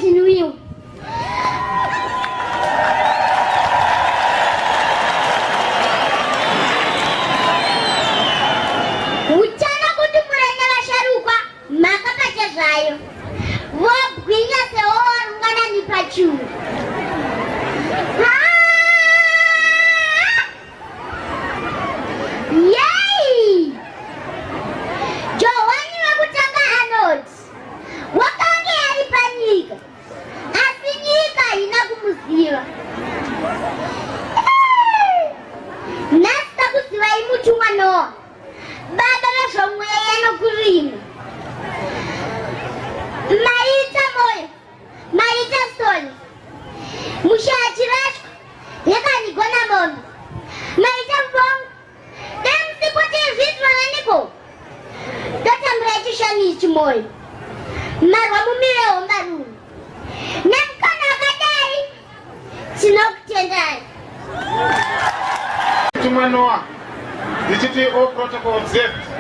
zinuiu. Uchana kuti muranya vasharukwa makapacha zvayo. Vogwinya seorungana nipachu. Yay! Johane wakutanga anoti. Wakange ari panyika. Asi nyika haina kumuziva. Nhasi takuzivai mutumwa Noa. Baba vezvomweya yanokurima. Maita moyo, maita soni. Mushachirashwa, yakanigona mono. Maita mbongo, damusipote zvitwa naniko. Dotambura chishani chimoyo. Marwa mumirewo marume. Nemukana akadai, tinokutendai. Mutumwa Noa, ndichiti all protocols observed.